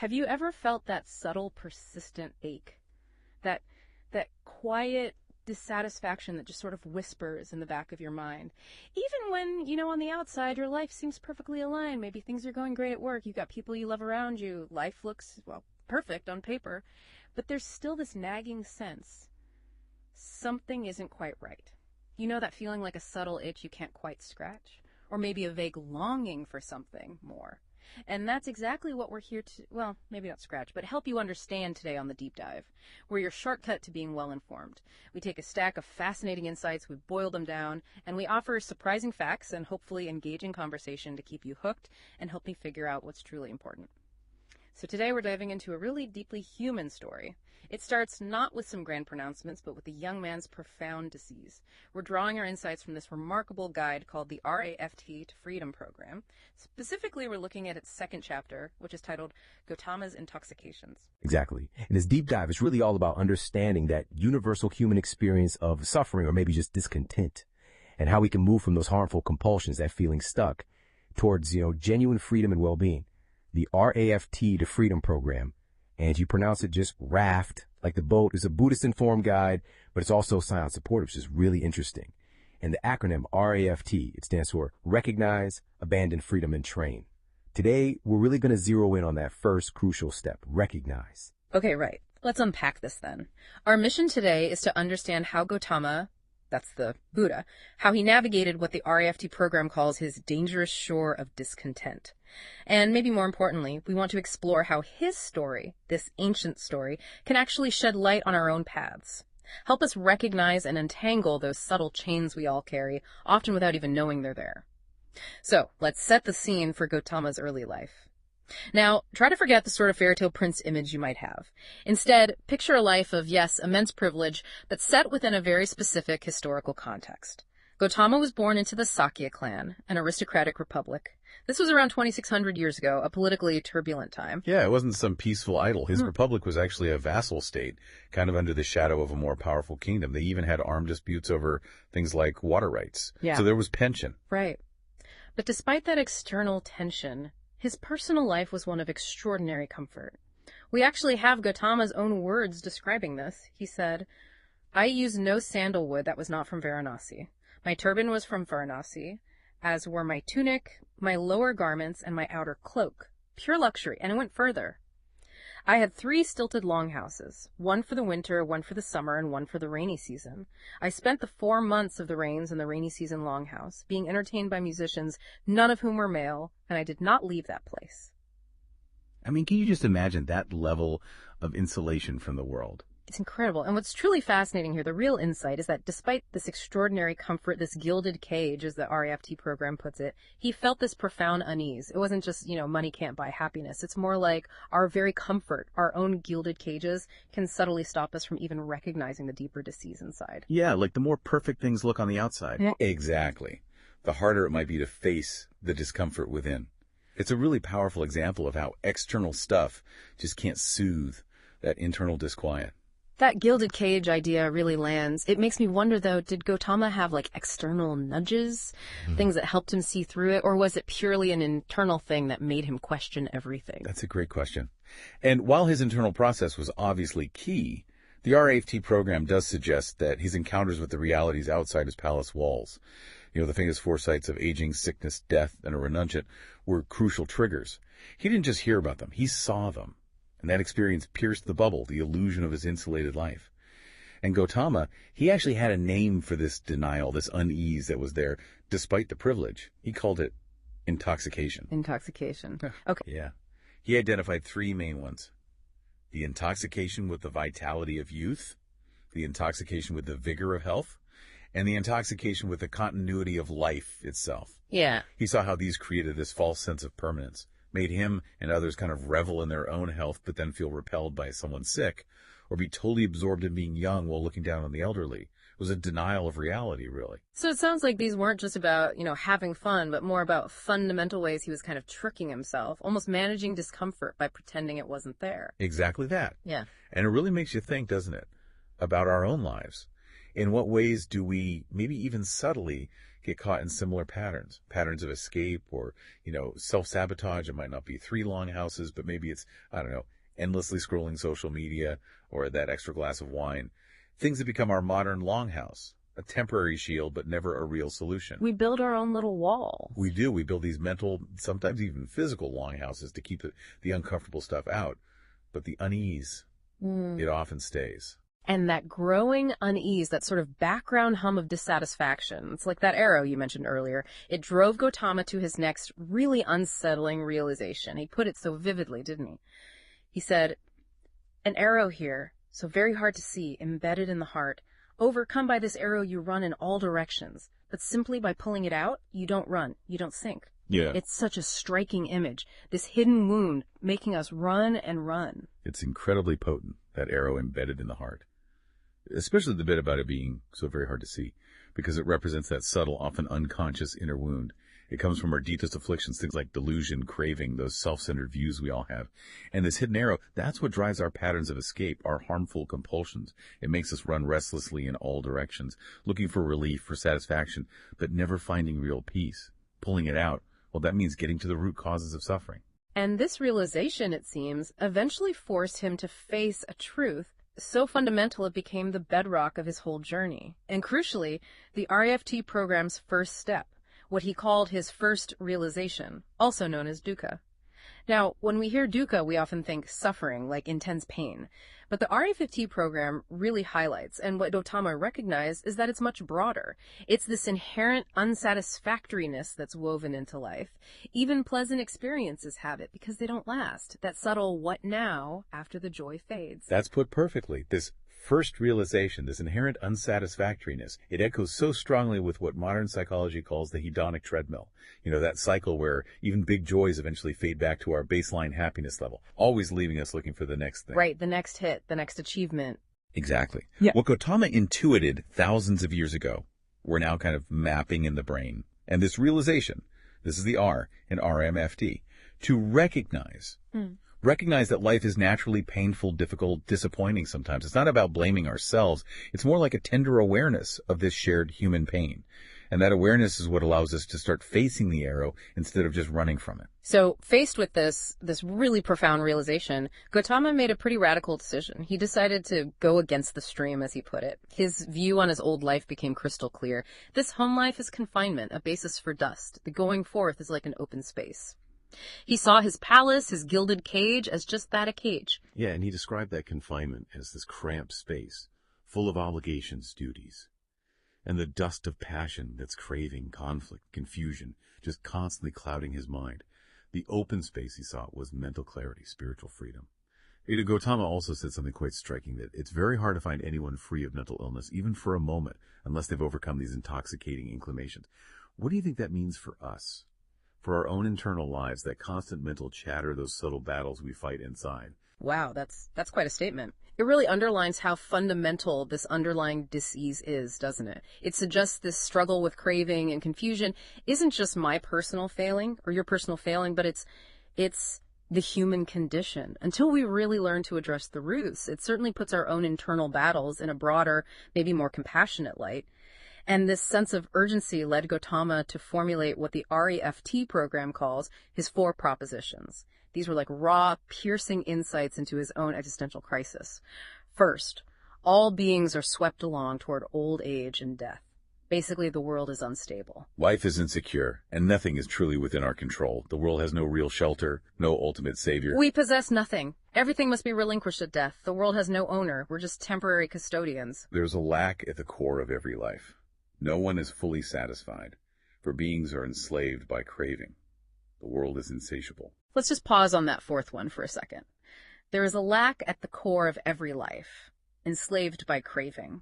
Have you ever felt that subtle, persistent ache? That that quiet dissatisfaction that just sort of whispers in the back of your mind. Even when, on the outside, your life seems perfectly aligned. Maybe things are going great at work. You've got people you love around you. Life looks, well, perfect on paper. But there's still this nagging sense something isn't quite right. You know that feeling like a subtle itch you can't quite scratch? Or maybe a vague longing for something more. And that's exactly what we're here to, well, maybe not scratch, but help you understand today on the Deep Dive. We're your shortcut to being well-informed. We take a stack of fascinating insights, we boil them down, and we offer surprising facts and hopefully engaging conversation to keep you hooked and help you figure out what's truly important. So today we're diving into a really deeply human story. It starts not with some grand pronouncements, but with a young man's profound disease. We're drawing our insights from this remarkable guide called the Raft to Freedom Program. Specifically, we're looking at its second chapter, which is titled Gotama's Intoxications. Exactly. And this deep dive is really all about understanding that universal human experience of suffering or maybe just discontent, and how we can move from those harmful compulsions, that feeling stuck, towards, genuine freedom and well-being. The Raft to Freedom Program, and you pronounce it just Raft, like the boat, is a Buddhist-informed guide, but it's also science-supportive, which is really interesting. And the acronym Raft, it stands for Recognize, Abandon, Freedom, and Train. Today, we're really going to zero in on that first crucial step, recognize. Okay, right. Let's unpack this then. Our mission today is to understand how Gotama, that's the Buddha, how he navigated what the Raft program calls his dangerous shore of discontent. And maybe more importantly, we want to explore how his story, this ancient story, can actually shed light on our own paths. Help us recognize and untangle those subtle chains we all carry, often without even knowing they're there. So, let's set the scene for Gotama's early life. Now, try to forget the sort of fairy tale prince image you might have. Instead, picture a life of, yes, immense privilege, but set within a very specific historical context. Gotama was born into the Sakya clan, an aristocratic republic. This was around 2,600 years ago, a politically turbulent time. Yeah, it wasn't some peaceful idol. His republic was actually a vassal state, kind of under the shadow of a more powerful kingdom. They even had armed disputes over things like water rights. Yeah. So there was pension. Right. But despite that external tension, his personal life was one of extraordinary comfort. We actually have Gotama's own words describing this. He said, "I used no sandalwood that was not from Varanasi. My turban was from Varanasi, as were my tunic, my lower garments, and my outer cloak. Pure luxury." And it went further. "I had 3 stilted longhouses, one for the winter, one for the summer, and one for the rainy season. I spent the 4 months of the rains in the rainy season longhouse, being entertained by musicians, none of whom were male, and I did not leave that place." I mean, can you just imagine that level of insulation from the world? It's incredible. And what's truly fascinating here, the real insight, is that despite this extraordinary comfort, this gilded cage, as the Raft program puts it, he felt this profound unease. It wasn't just, money can't buy happiness. It's more like our very comfort, our own gilded cages, can subtly stop us from even recognizing the deeper disease inside. Yeah, like the more perfect things look on the outside. Yeah. Exactly. The harder it might be to face the discomfort within. It's a really powerful example of how external stuff just can't soothe that internal disquiet. That gilded cage idea really lands. It makes me wonder, though, did Gotama have, external nudges, things that helped him see through it, or was it purely an internal thing that made him question everything? That's a great question. And while his internal process was obviously key, the Raft program does suggest that his encounters with the realities outside his palace walls, the famous foresights of aging, sickness, death, and a renunciate, were crucial triggers. He didn't just hear about them, he saw them. And that experience pierced the bubble, the illusion of his insulated life. And Gotama, he actually had a name for this denial, this unease that was there, despite the privilege. He called it intoxication. Intoxication. Okay. Yeah. He identified 3 main ones. The intoxication with the vitality of youth, the intoxication with the vigor of health, and the intoxication with the continuity of life itself. Yeah. He saw how these created this false sense of permanence, made him and others kind of revel in their own health, but then feel repelled by someone sick, or be totally absorbed in being young while looking down on the elderly. It was a denial of reality, really. So it sounds like these weren't just about, having fun, but more about fundamental ways he was kind of tricking himself, almost managing discomfort by pretending it wasn't there. Exactly that. Yeah. And it really makes you think, doesn't it, about our own lives. In what ways do we, maybe even subtly, get caught in similar patterns? Patterns of escape or, self-sabotage. It might not be 3 long houses, but maybe it's, I don't know, endlessly scrolling social media or that extra glass of wine. Things that become our modern longhouse, a temporary shield, but never a real solution. We build our own little walls. We do. We build these mental, sometimes even physical longhouses to keep the uncomfortable stuff out. But the unease, it often stays. And that growing unease, that sort of background hum of dissatisfaction, it's like that arrow you mentioned earlier. It drove Gotama to his next really unsettling realization. He put it so vividly, didn't he? He said, "An arrow here, so very hard to see, embedded in the heart. Overcome by this arrow, you run in all directions. But simply by pulling it out, you don't run, you don't sink." Yeah. It's such a striking image, this hidden wound making us run and run. It's incredibly potent, that arrow embedded in the heart. Especially the bit about it being so very hard to see, because it represents that subtle, often unconscious inner wound. It comes from our deepest afflictions, things like delusion, craving, those self-centered views we all have. And this hidden arrow, that's what drives our patterns of escape, our harmful compulsions. It makes us run restlessly in all directions, looking for relief, for satisfaction, but never finding real peace. Pulling it out, well, that means getting to the root causes of suffering. And this realization, it seems, eventually forced him to face a truth so fundamental it became the bedrock of his whole journey. And crucially, the RAFT program's first step, what he called his first realization, also known as dukkha. Now, when we hear dukkha, we often think suffering, like intense pain. But the RAFT program really highlights, and what Gotama recognized, is that it's much broader. It's this inherent unsatisfactoriness that's woven into life. Even pleasant experiences have it because they don't last. That subtle what now after the joy fades. That's put perfectly. This first realization, this inherent unsatisfactoriness, it echoes so strongly with what modern psychology calls the hedonic treadmill. That cycle where even big joys eventually fade back to our baseline happiness level, always leaving us looking for the next thing. Right, the next hit, the next achievement. Exactly. Yeah. What Gotama intuited thousands of years ago, we're now kind of mapping in the brain. And this realization, this is the R in RMFT, to recognize that life is naturally painful, difficult, disappointing sometimes. It's not about blaming ourselves. It's more like a tender awareness of this shared human pain. And that awareness is what allows us to start facing the arrow instead of just running from it. So faced with this really profound realization, Gotama made a pretty radical decision. He decided to go against the stream, as he put it. His view on his old life became crystal clear. This home life is confinement, a basis for dust. The going forth is like an open space. He saw his palace, his gilded cage, as just that, a cage. Yeah, and he described that confinement as this cramped space, full of obligations, duties, and the dust of passion that's craving, conflict, confusion, just constantly clouding his mind. The open space he sought was mental clarity, spiritual freedom. Gotama also said something quite striking, that it's very hard to find anyone free of mental illness, even for a moment, unless they've overcome these intoxicating inclinations. What do you think that means for us? For our own internal lives, that constant mental chatter, those subtle battles we fight inside? Wow, that's quite a statement. It really underlines how fundamental this underlying dis-ease is, doesn't it? It suggests this struggle with craving and confusion isn't just my personal failing or your personal failing, but it's the human condition. Until we really learn to address the roots, it certainly puts our own internal battles in a broader, maybe more compassionate light. And this sense of urgency led Gotama to formulate what the RAFT program calls his 4 propositions. These were like raw, piercing insights into his own existential crisis. First, all beings are swept along toward old age and death. Basically, the world is unstable. Life is insecure, and nothing is truly within our control. The world has no real shelter, no ultimate savior. We possess nothing. Everything must be relinquished at death. The world has no owner. We're just temporary custodians. There's a lack at the core of every life. No one is fully satisfied, for beings are enslaved by craving. The world is insatiable. Let's just pause on that 4th one for a second. There is a lack at the core of every life, enslaved by craving.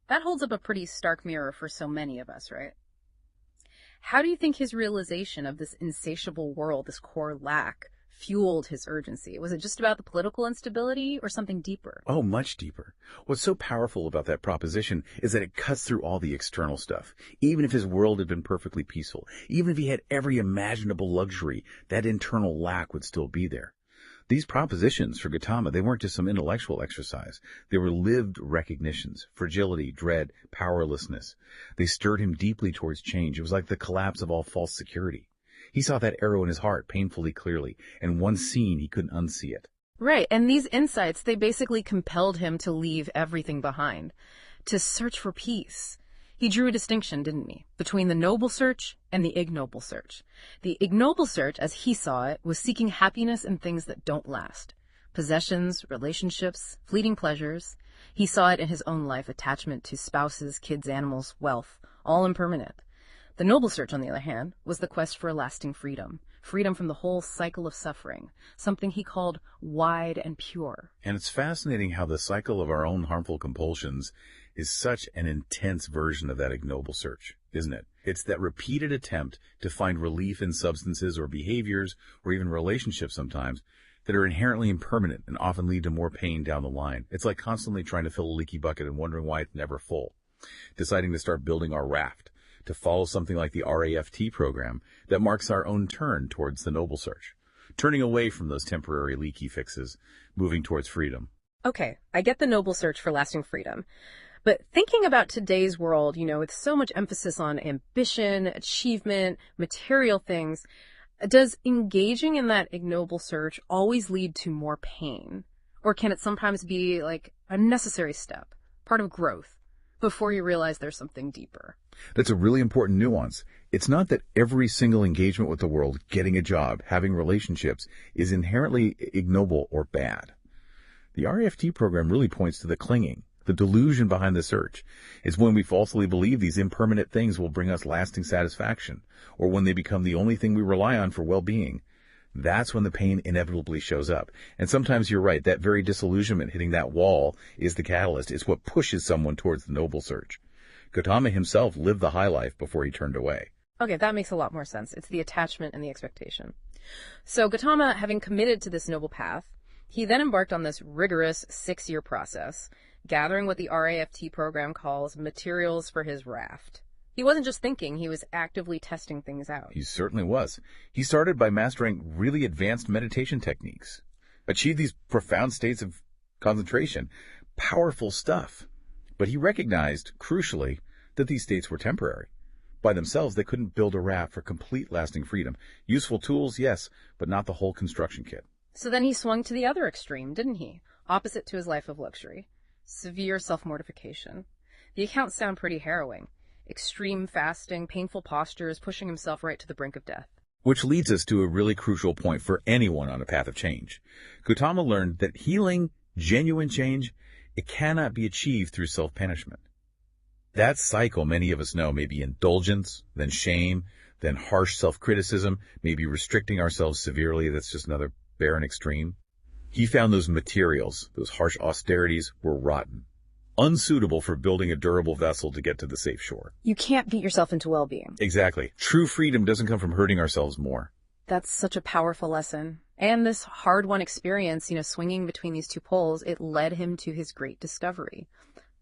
That holds up a pretty stark mirror for so many of us, right? How do you think his realization of this insatiable world, this core lack, fueled his urgency? Was it just about the political instability or something deeper? Oh, much deeper. What's so powerful about that proposition is that it cuts through all the external stuff. Even if his world had been perfectly peaceful, even if he had every imaginable luxury, that internal lack would still be there. These propositions for Gotama, they weren't just some intellectual exercise. They were lived recognitions: fragility, dread, powerlessness. They stirred him deeply towards change. It was like the collapse of all false security. He saw that arrow in his heart painfully clearly, and once seen, he couldn't unsee it. Right, and these insights, they basically compelled him to leave everything behind, to search for peace. He drew a distinction, didn't he, between the noble search and the ignoble search. The ignoble search, as he saw it, was seeking happiness in things that don't last. Possessions, relationships, fleeting pleasures. He saw it in his own life: attachment to spouses, kids, animals, wealth, all impermanent. The noble search, on the other hand, was the quest for lasting freedom. Freedom from the whole cycle of suffering, something he called wide and pure. And it's fascinating how the cycle of our own harmful compulsions is such an intense version of that ignoble search, isn't it? It's that repeated attempt to find relief in substances or behaviors or even relationships sometimes that are inherently impermanent and often lead to more pain down the line. It's like constantly trying to fill a leaky bucket and wondering why it's never full. Deciding to start building our raft, to follow something like the RAFT program that marks our own turn towards the noble search, turning away from those temporary leaky fixes, moving towards freedom. Okay, I get the noble search for lasting freedom. But thinking about today's world, with so much emphasis on ambition, achievement, material things, does engaging in that ignoble search always lead to more pain? Or can it sometimes be like a necessary step, part of growth, before you realize there's something deeper? That's a really important nuance. It's not that every single engagement with the world, getting a job, having relationships, is inherently ignoble or bad. The RAFT program really points to the clinging. The delusion behind the search is when we falsely believe these impermanent things will bring us lasting satisfaction, or when they become the only thing we rely on for well-being. That's when the pain inevitably shows up. And sometimes you're right, that very disillusionment hitting that wall is the catalyst. It's what pushes someone towards the noble search. Gotama himself lived the high life before he turned away. Okay, that makes a lot more sense. It's the attachment and the expectation. So Gotama, having committed to this noble path, he then embarked on this rigorous 6-year process, gathering what the RAFT program calls materials for his raft. He wasn't just thinking, he was actively testing things out. He certainly was. He started by mastering really advanced meditation techniques, achieved these profound states of concentration, powerful stuff. But he recognized, crucially, that these states were temporary. By themselves, they couldn't build a raft for complete lasting freedom. Useful tools, yes, but not the whole construction kit. So then he swung to the other extreme, didn't he? Opposite to his life of luxury. Severe self-mortification. The accounts sound pretty harrowing. Extreme fasting, painful postures, pushing himself right to the brink of death. Which leads us to a really crucial point for anyone on a path of change. Gotama learned that healing, genuine change, it cannot be achieved through self-punishment. That cycle, many of us know, may be indulgence, then shame, then harsh self-criticism, maybe restricting ourselves severely. That's just another barren extreme. He found those materials, those harsh austerities, were rotten, unsuitable for building a durable vessel to get to the safe shore. You can't beat yourself into well-being. Exactly. True freedom doesn't come from hurting ourselves more. That's such a powerful lesson. And this hard-won experience, swinging between these two poles, it led him to his great discovery,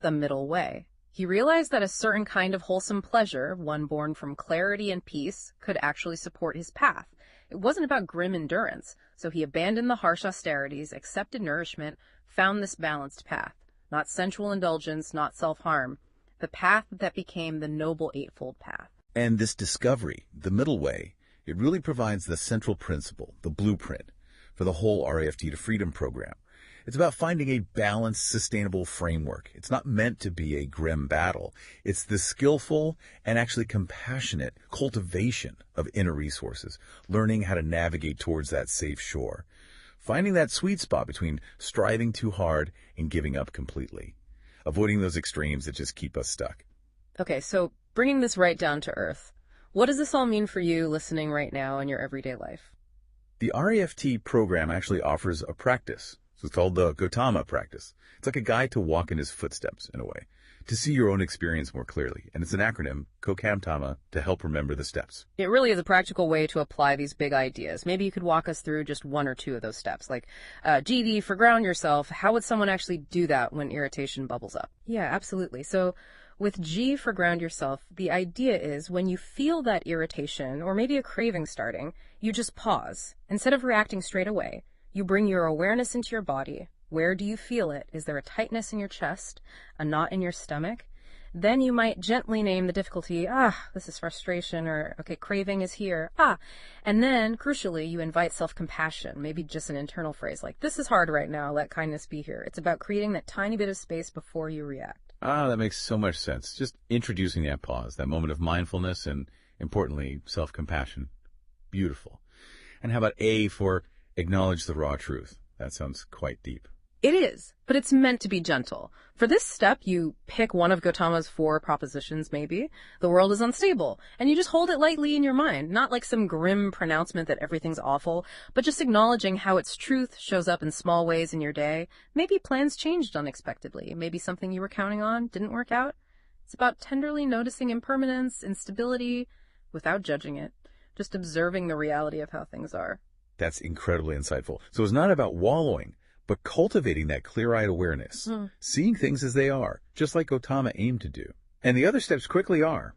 the middle way. He realized that a certain kind of wholesome pleasure, one born from clarity and peace, could actually support his path. It wasn't about grim endurance, so he abandoned the harsh austerities, accepted nourishment, found this balanced path. Not sensual indulgence, not self-harm. The path that became the noble eightfold path. And this discovery, the middle way, it really provides the central principle, the blueprint, for the whole RAFT to Freedom program. It's about finding a balanced, sustainable framework. It's not meant to be a grim battle. It's the skillful and actually compassionate cultivation of inner resources, learning how to navigate towards that safe shore, finding that sweet spot between striving too hard and giving up completely, avoiding those extremes that just keep us stuck. Okay, so bringing this right down to earth, what does this all mean for you listening right now in your everyday life? The RAFT program actually offers a practice. So it's called the Gotama practice. It's like a guide to walk in his footsteps, in a way, to see your own experience more clearly. And it's an acronym, Kokamtama, to help remember the steps. It really is a practical way to apply these big ideas. Maybe you could walk us through just one or two of those steps, like GD for ground yourself. How would someone actually do that when irritation bubbles up? Yeah, absolutely. So with G for ground yourself, the idea is when you feel that irritation or maybe a craving starting, you just pause. Instead of reacting straight away, You bring your awareness into your body. Where do you feel it? Is there a tightness in your chest? A knot in your stomach? Then you might gently name the difficulty. This is frustration, or, okay, craving is here. And then, crucially, you invite self-compassion, maybe just an internal phrase like, this is hard right now, let kindness be here. It's about creating that tiny bit of space before you react. That makes so much sense. Just introducing that pause, that moment of mindfulness and, importantly, self-compassion. Beautiful. And how about A for acknowledge the raw truth? That sounds quite deep. It is, but it's meant to be gentle. For this step, you pick one of Gotama's 4 propositions, maybe. The world is unstable, and you just hold it lightly in your mind, not like some grim pronouncement that everything's awful, but just acknowledging how its truth shows up in small ways in your day. Maybe plans changed unexpectedly. Maybe something you were counting on didn't work out. It's about tenderly noticing impermanence, instability, without judging it, just observing the reality of how things are. That's incredibly insightful. So it's not about wallowing, but cultivating that clear-eyed awareness, seeing things as they are, just like Gotama aimed to do. And the other steps quickly are,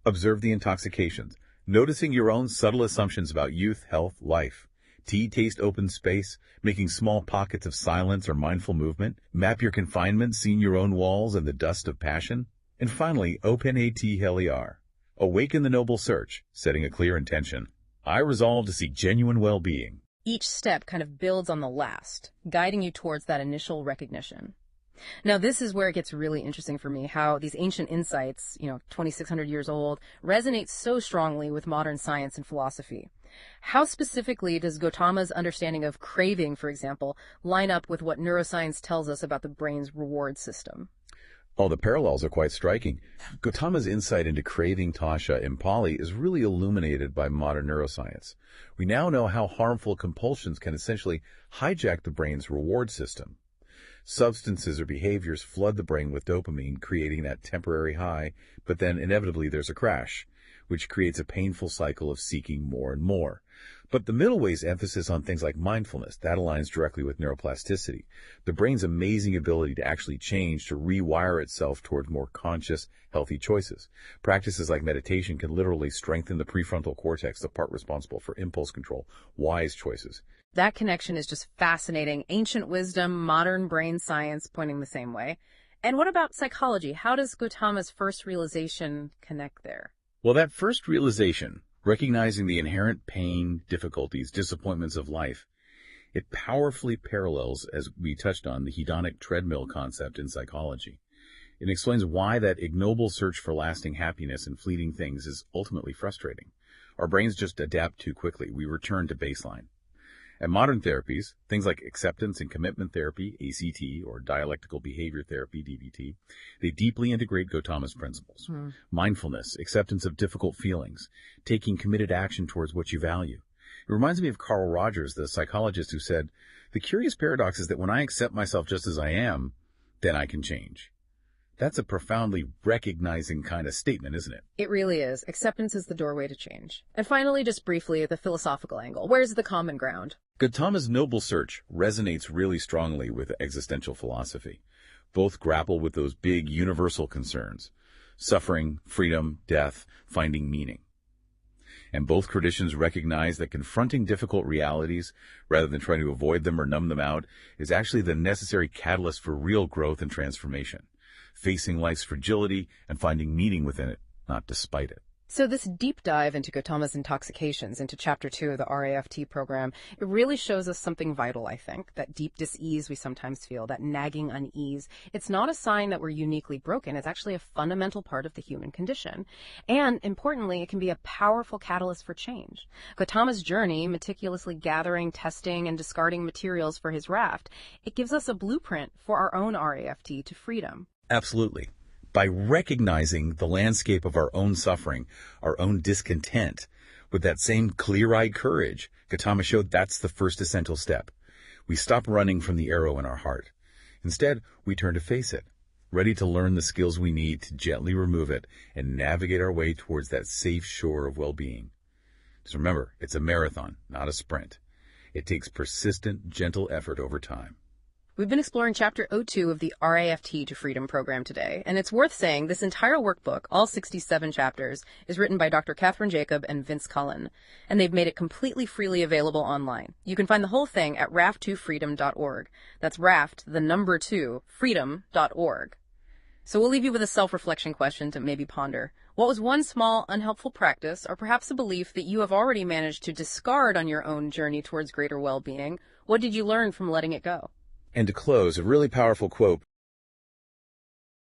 observe the intoxications, noticing your own subtle assumptions about youth, health, life. Tea, taste, open space, making small pockets of silence or mindful movement. Map your confinement, seeing your own walls and the dust of passion. And finally, open at heliar. Awaken the noble search, setting a clear intention. I resolve to seek genuine well-being. Each step kind of builds on the last, guiding you towards that initial recognition. Now, this is where it gets really interesting for me, how these ancient insights, 2,600 years old, resonate so strongly with modern science and philosophy. How specifically does Gotama's understanding of craving, for example, line up with what neuroscience tells us about the brain's reward system? The parallels are quite striking. Gotama's insight into craving, tasha, and pali is really illuminated by modern neuroscience. We now know how harmful compulsions can essentially hijack the brain's reward system. Substances or behaviors flood the brain with dopamine, creating that temporary high, but then inevitably there's a crash, which creates a painful cycle of seeking more and more. But the middle way's emphasis on things like mindfulness, that aligns directly with neuroplasticity, the brain's amazing ability to actually change, to rewire itself towards more conscious, healthy choices. Practices like meditation can literally strengthen the prefrontal cortex, the part responsible for impulse control, wise choices. That connection is just fascinating. Ancient wisdom, modern brain science pointing the same way. And what about psychology? How does Gotama's first realization connect there? Well, that first realization, recognizing the inherent pain, difficulties, disappointments of life, it powerfully parallels, as we touched on, the hedonic treadmill concept in psychology. It explains why that ignoble search for lasting happiness in fleeting things is ultimately frustrating. Our brains just adapt too quickly. We return to baseline. And modern therapies, things like acceptance and commitment therapy, ACT, or dialectical behavior therapy, DBT, they deeply integrate Gotama's principles. Mindfulness, acceptance of difficult feelings, taking committed action towards what you value. It reminds me of Carl Rogers, the psychologist who said, the curious paradox is that when I accept myself just as I am, then I can change. That's a profoundly recognizing kind of statement, isn't it? It really is. Acceptance is the doorway to change. And finally, just briefly, the philosophical angle. Where's the common ground? Gotama's noble search resonates really strongly with existential philosophy. Both grapple with those big universal concerns: suffering, freedom, death, finding meaning. And both traditions recognize that confronting difficult realities, rather than trying to avoid them or numb them out, is actually the necessary catalyst for real growth and transformation. Facing life's fragility and finding meaning within it, not despite it. So this deep dive into Gotama's Intoxications, into Chapter 2 of the RAFT program, it really shows us something vital, I think. That deep dis-ease we sometimes feel, that nagging unease. It's not a sign that we're uniquely broken. It's actually a fundamental part of the human condition. And, importantly, it can be a powerful catalyst for change. Gotama's journey, meticulously gathering, testing, and discarding materials for his raft, it gives us a blueprint for our own RAFT to freedom. Absolutely. By recognizing the landscape of our own suffering, our own discontent, with that same clear-eyed courage, Gotama showed that's the first essential step. We stop running from the arrow in our heart. Instead, we turn to face it, ready to learn the skills we need to gently remove it and navigate our way towards that safe shore of well-being. Just remember, it's a marathon, not a sprint. It takes persistent, gentle effort over time. We've been exploring Chapter 02 of the RAFT to Freedom program today, and it's worth saying this entire workbook, all 67 chapters, is written by Dr. Catherine Jacob and Vince Cullen, and they've made it completely freely available online. You can find the whole thing at raft2freedom.org. That's raft, the number 2, freedom.org. So we'll leave you with a self-reflection question to maybe ponder. What was one small, unhelpful practice, or perhaps a belief that you have already managed to discard on your own journey towards greater well-being? What did you learn from letting it go? And to close, a really powerful quote